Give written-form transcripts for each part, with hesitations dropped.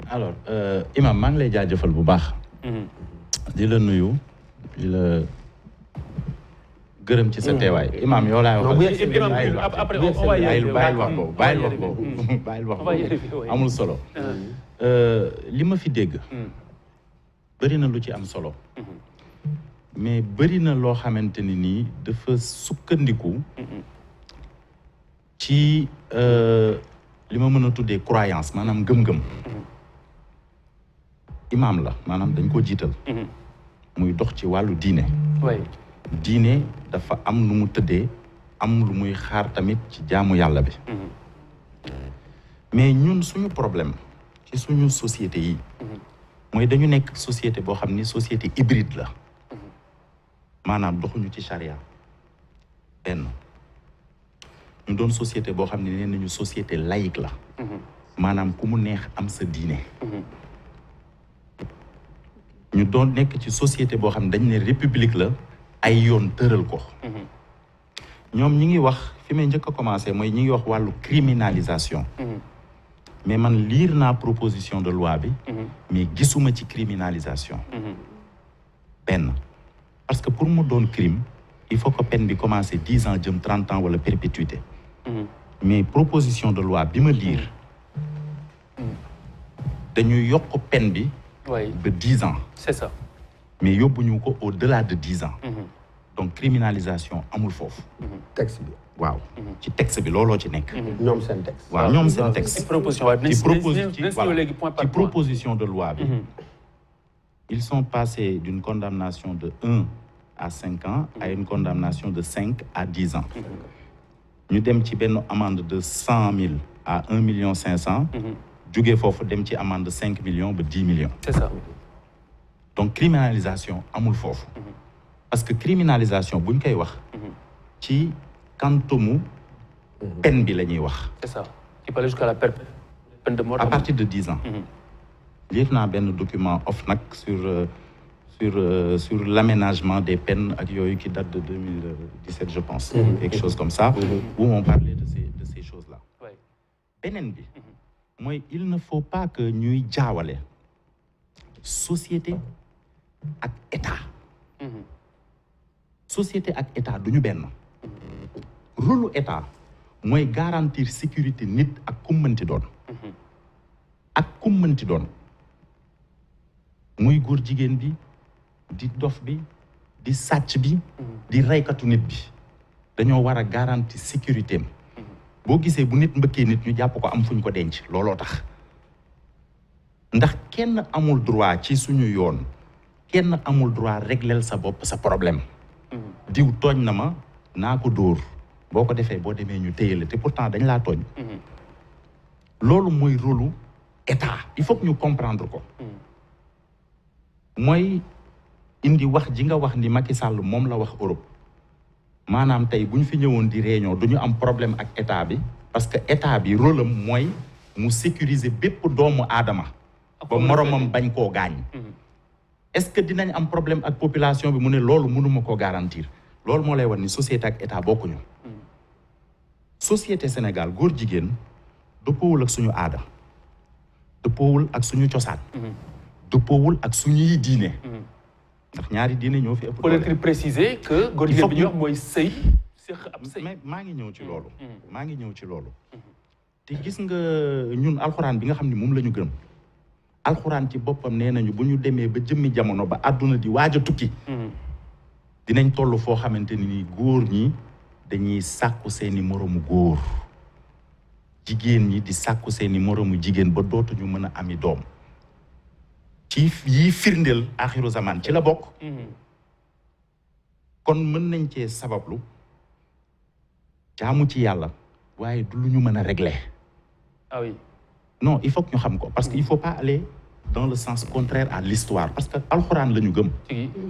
alors imam maa ngi lay jaajëfal bu baax. di la nuyu di la gërëm ci sa teewaay imam yow laay wax. après on va bàyyil wax boobu amul solo. li ma fi dégg. bëri na lu ci am solo. mais bëri na loo xamante ni nii dafa sukkandiku. ci li ma mën a tuddee croyance maanaam gëm-gëm. imam la maanaam dañ ko jiital. muy dox ci wàllu diine. diine dafa am nu mu tëddee am lu muy xaar tamit ci jaamu yàlla bi. mais ñun suñu problème ci suñu société yi. mooy dañu nekk société boo xam ni société hybride la. maanaam doxuñu ci charia benn ñu doon société boo xam ne nee nañu société laïque la. maanaam ku mu neex am sa diine. ñu doon nekk ci société boo xam ne dañ ne république la ay yoon tëral ko. ñoom ñi ngi wax fi may njëkk a commencé mooy ñi ngi wax wàllu criminalisation. mais man lire naa proposition de loi bi. mais gisuma ci criminalisation. benn parce que pour mu doon crime il faut que peine bi commencé 10 ans jëm 30 ans wala perpétuité. mais proposition de loi bi ma lire dañuy yokk peine bi. de 10 ans. C'est ça. Mais yóbbuñu ko au-delà de 10 ans. Donc criminalisation amul foofu. texte bi waaw. ci texte bi looloo ci nekk. ñoom seen texte. waaw ñoom seen texte. ci proposition de loi bi. Ils sont passés d'une condamnation de 1 à 5 ans à une condamnation de 5 à 10 ans. ñu dem ci benn amende de 100 000 à 1 500 000. jógee foofu dem ci amende de 5 millions ba 10 millions. C'est ça. Donc criminalisation amul foofu. parce que criminalisation buñ koy wax. ci quantumu peine bi la ñuy wax. C'est ça. Qui peut aller jusqu'à la peine de mort. À partir de 10 ans. lire naa benn document OFNAC sur l'aménagement des peines ak yooyu qui date de 2017 je pense. quelque chose comme ça. où on parlait de ces choses là. beneen bi. mooy il ne faut pas que ñuy jaawale société ak état. société ak état duñu benn. rôle état mooy garantir sécurité nit ak kum mënti doon. ak kum mënti doon. muy góor jigéen bi di dof bi di sàcc bi. di reykatu nit bi. dañoo war a garantir sécurité am. boo gisee bu nit mbëkkee nit ñu jàpp ko am fuñ ko denc looloo tax ndax kenn amul droit ci suñu yoon kenn amul droit régleel sa bopp sa problème. diw tooñ na ma naa ko dóor boo ko defee boo demee ñu téye la te pourtant dañ laa tooñ. loolu mooy rôlu état il faut que ñu comprendre ko. mooy indi wax ji nga wax ni Macky Sall moom la wax Europe. maanaam tey bu ñu fi ñëwoon di réunion du ñu am problème ak état bi parce que état bi rôle am mooy mu sécuriser bépp doomu aadama ba moromam bañ koo gaañ. est-ce que dinañ am problème ak population bi mu ne loolu mënuma koo garantir loolu moo lay wan ni société ak état bokkuñu. société Sénégal góor jigéen dëppoowul ak suñu aada dëppoowul ak suñu cosaan. dëppoowul ak suñuy diine. ndax ñaari diine ñoo fi ëpp. faut préciser que góor jigéen bi ñuy wax mooy sëy. mais maa ngi ñëw ci loolu. maa ngi ñëw ci loolu. te gis nga ñun alxuraan bi nga xam ne moom la ñu gëm. alxuraan ci boppam nee nañu bu ñu demee ba jëmmi jamono ba àdduna di waaj a tukki. dinañ toll foo xamante ni góor ñi dañuy sàkku seeni moroomu góor. jigéen ñi di sàkku seeni moroomu jigéen ba dootuñu mën a ami doom. ci yii firndeel axiru zaman ci la bokk. kon mën nañ cee sabablu jaamu ci yàlla waaye du lu ñu mën a régler. ah oui. non il faut que ñu xam ko parce que il faut pas aller dans le sens contraire à l'histoire parce que alxuraan la ñu gëm.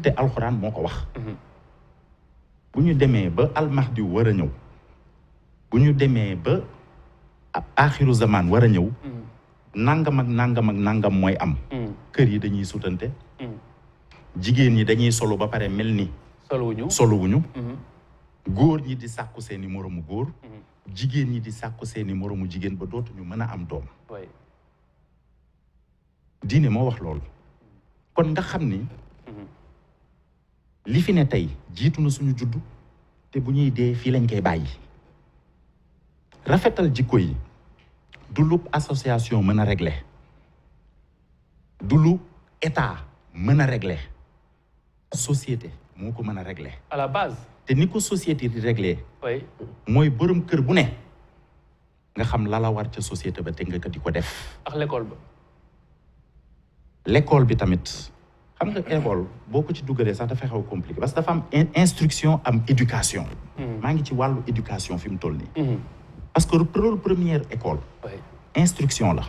te alxuraan moo ko wax. bu ñu demee ba almahdi war a ñëw bu ñu demee ba axiru zaman war a ñëw. nangam ak nangam ak nangam mooy am. kër yi dañuy sutante. jigéen ñi dañuy solo ba pare mel ni. soluwuñu. góor ñi di sàkku seeni moroomu góor. jigéen ñi di sàkku seeni moroomu jigéen ba dootuñu mën a am doom. diine moo wax loolu kon nga xam ni li fi ne tey jiitu na suñu juddu te bu ñuy dee fii lañ koy bàyyi rafetal jikko yi du lu association mën a régler du lu état mën a régler société moo ko mën a régler à la base. te ni ko société di régler oui. mooy borom kër bu ne nga xam la la war ca société ba te nga ko di ko def. ak l'école ba. l'école bi tamit xam nga école boo ko ci dugalee sax dafa xaw compliqué parce que dafa am instruction am éducation. maa ngi ci wàllu éducation fi mu toll nii. parce que rôle première école. oui. instruction la.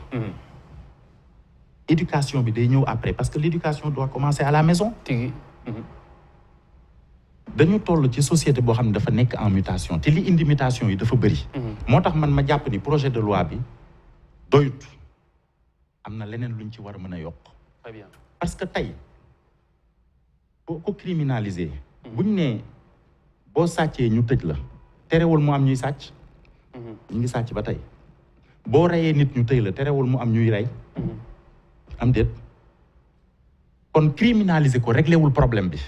éducation bi day ñëw après parce que l'éducation doit commencer à la maison. tigi. dañu toll ci société boo xam ne dafa nekk en mutation te li indi mutation yi dafa bëri. moo tax man ma jàpp ni projet de loi bi doyut am na leneen luñ ci war a mën a yokk. très bien. parce que tey boo ko criminaliser. buñ ne boo sàccee ñu tëj la terewul mu am ñuy sàcc. ñu ngi sàcc ba tey boo reyee nit ñu tëj la terewul mu am ñuy rey. am déet kon criminaliser ko réglé wul problème bi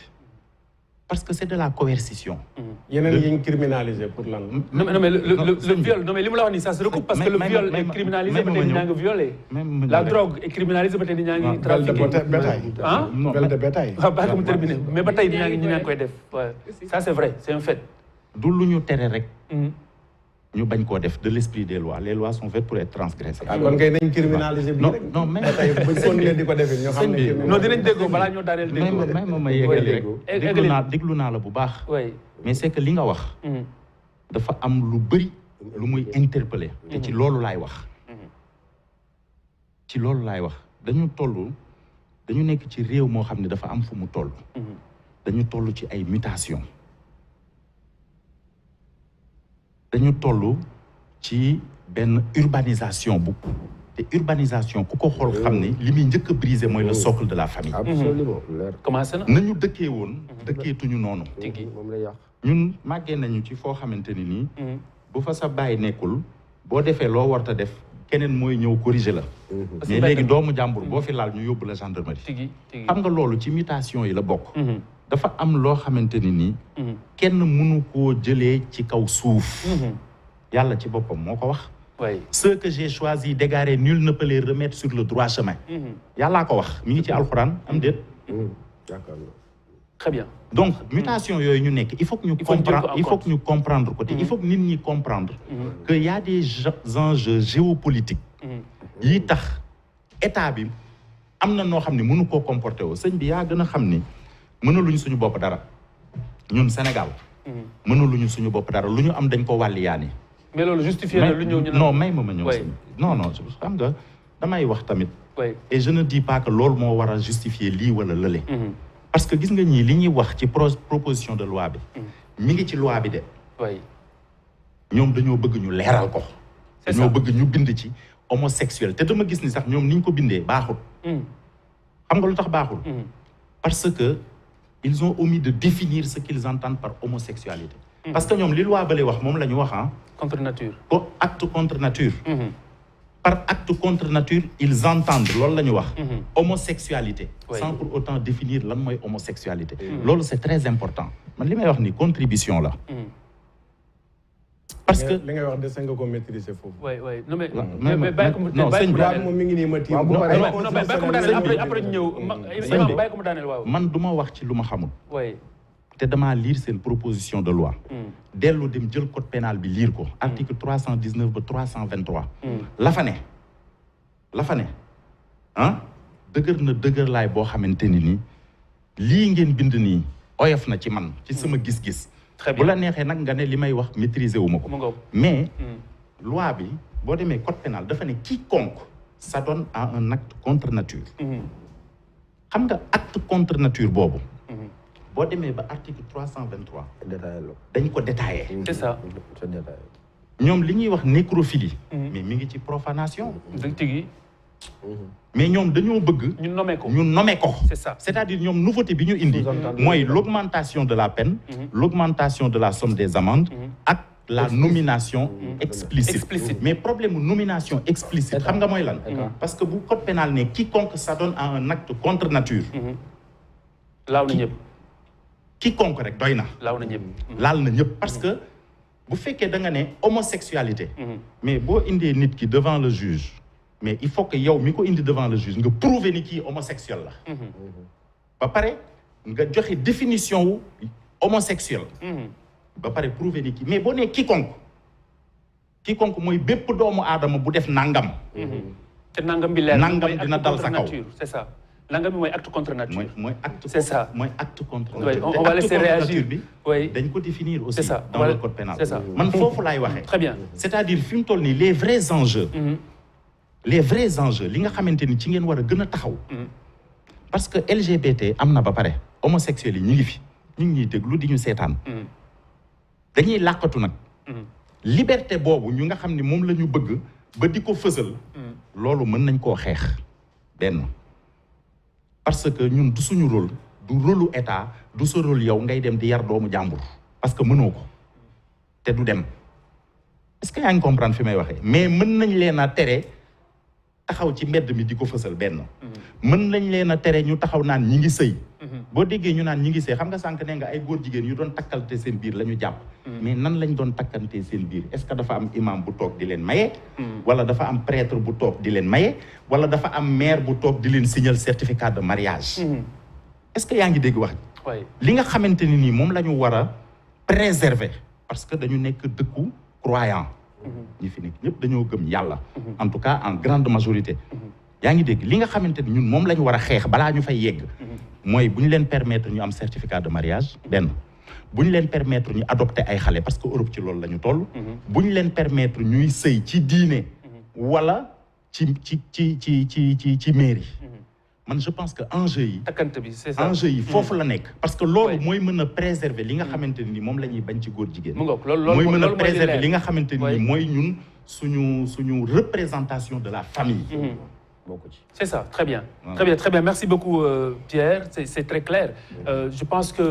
parce que c'est de la coercition. yeneen yi ñu criminaliser pour lan. non mais le viol non mais li mu la wax nii ça se recoupe parce que le viol est criminalisé ba tey nit ñaa ngi violé. la drogue est criminalisée ba tey nit ñaa ngi trafiqué. bétail. ah viol de bétail. waaw bàyyi ko mu terminé mais ba tey ñi ñaa ngi koy def ça c'est vrai c'est un fait. du lu ñu tere rek. ñu bañ koo def de l'esprit des lois les lois sont faites pour être transgressées. ah kon kay nañ criminaliser bi rek. non mais tey buñ continuer di ko defee ñoo xam ne. non dinañ déggoo balaa ñoo daaneel déggoo. ma yeggali rek déglu naa la bu baax. oui mais c'est que li nga wax. dafa am lu bëri lu muy interpeller. te ci loolu laay wax. ci loolu laay wax dañu nekk ci réew moo xam ne dafa am fu mu toll. dañu toll ci ay mutation dañu toll ci benn urbanisation bu te urbanisation ku ko xool xam ne li muy njëkk a briser mooy le socle de la famille. absolument leer. commencé na. nañu dëkkee woon dëkkeetuñu noonu. tigi moom lay yàq. ñun màggee nañu ci foo xamante ni nii. bu fa sa baay nekkul boo defee loo warta def keneen mooy ñëw corriger la. mais léegi doomu jàmbur boo fi laal ñu yóbbu la gendarmerie. tigi xam nga loolu ci mutation yi la bokk. dafa am loo xamante ni nii. kenn mënu koo jëlee ci kaw suuf. yàlla ci boppam moo ko wax. oui ceux que j'ai choisi d'égarer nul ne peut les remettre sur le droit chemin. yàllaa ko wax mi ngi ci alxuraan am déet. très bien. donc mutation yooyu ñu nekk il faut que ñu comprendre ko te il faut que nit ñi comprendre. que y a des enjeux géopolitiques. yi tax état bi am na noo xam ne mënu koo comporter woo sëñ bi yaa gën a xam ni. mënuluñu suñu bopp dara ñun Sénégal. mënuluñu suñu bopp dara lu ñu am dañ ko wàlli yaani. mais loolu justifié na lu ñëw ñu. non may ma ñëw si. non xam nga damay wax tamit. et je ne dis pas que loolu moo war a justifier lii wala lële. parce que gis nga ñii li ñuy wax ci proposition de loi bi. mi ngi ci loi bi de. ñoom dañoo bëgg ñu leeral ko. dañoo bëgg ñu bind ci homosexuel te dama gis ni sax ñoom ni ñu ko bindee baaxul. xam nga lu tax baaxul. parce que ils ont omis de définir ce qu'ils entendent par homosexualité. parce que ñoom li loi bale wax moom la ñu wax ah. contre nature. acte contre nature. par acte contre nature ils entendent loolu la ñu wax. homosexualité. sans pour autant définir lan mooy homosexualité. loolu c'est très important man li may wax ni contribution la. parce que li ngay wax de nga ko maîtriser foofu. oui non mais bàyyi ko mu moom mi ngi nii ma tiim. non bàyyi ko mu daaneel après ñu ñëw. bàyyi ko mu daaneel waaw. man du ma wax ci lu ma xamul. oui. te damaa lire seen proposition de loi. dellu dem jël code pénal bi lire ko. article 319 ba 323. la fa ne ah dëgër laay boo xamante ni nii lii ngeen bind nii oyof na ci man ci sama gis-gis. bu la neexee nag nga ne li may wax maîtriser wu ma ko. mais loi bi boo demee code pénal dafa ne quiconque s'adonne à un acte contre nature. xam nga acte contre nature boobu. boo demee ba article 323. dañ ko détaillé. c'est ça. ñoom li ñuy wax nécrophilie. mais mi ngi ci profanation. tigi. mais ñoom dañoo bëgg. ñu nommé ko. c'est ça. c'est-à-dire ñoom nouveauté bi ñu indi. mooy l'augmentation de la peine. l'augmentation de la somme des amendes. ak la nomination explicite. Mais problème nomination explicite xam nga mooy lan parce que bu code pénal ne quiconque s'adonne à un acte contre nature laaw na ñëpp quiconque rek doy na laaw na ñëpp laal na ñëpp parce que bu fekkee da nga ne homosexualité mais boo indee nit ki devant le juge mais il faut que yow mi ko indi devant le juge nga prouver ni kii homosexuel la ba pare nga joxe définition wu homosexuel ba pare prouver ni kii mais boo nee quiconque mooy bépp doomu aadama bu def nangam te nangam bi leer nangam dina dal sa kaw c'est ça nangam bi mooy acte contre nature mooy acte c'est ça mooy acte contre oui, nature on va laisser réagir bi oui dañ ko définir aussi ça. dans le code pénal c'est ça man foofu laay waxee très bien c'est-à-dire fi mu toll nii les vrais enjeux li nga xamante ni ci ngeen war a gën a taxaw parce que LGBT am na ba pare homosexuels yi ñu ngi fi ñu ngi ñuy déglu di ñu seetaan dañuy làqatu nag liberté boobu ñu nga xam ni moom la ñu bëgg ba di ko fësal loolu mën nañ koo xeex benn parce que ñun du suñu rôle du rôlu état du sa rôle yow ngay dem di yar doomu jàmbur parce que mënoo ko te du dem est-ce que yaa ngi comprendre fi may waxee mais mën nañ leen a tere taxaw ci mbedd mi di ko fësal benn mën nañ leen a tere ñu taxaw naan ñi ngi sëy boo déggee ñu naan ñi ngi sëy xam nga sànq ne nga ay góor jigéen yu doon takkante seen biir la ñu jàpp mais nan lañ doon takkante seen biir est-ce que dafa am imam bu toog di leen maye wala dafa am prêtre bu toog di leen maye wala dafa am maire bu toog di leen signer certificat de mariage est-ce que yaa ngi dégg wax li nga xamante ni nii moom la ñu war a préserver parce que dañu nekk dëkku croyant ñi fi nekk ñëpp dañoo gëm yàlla en tout cas en grande majorité yaa ngi dégg li nga xamante ni ñun moom la ñu war a xeex balaa ñu fay yegg mooy bu ñu leen permettre ñu am certificat de mariage benn bu ñu leen permettre ñu adopter ay xale parce que Europe ci loolu la ñu toll bu ñu leen permettre ñuy sëy ci diine wala ci mairie man je pense que enjeu yi takkante bi c'est ça enjeu yi foofu la nekk parce que loolu mooy mën a préserver li nga xamante ni moom la ñuy bañ ci góor jigéen mooy mën a préserver li nga xamante ni mooy ñun suñu représentation de la famille c'est ça très bien très bien merci beaucoup Pierre c'est très clair je pense que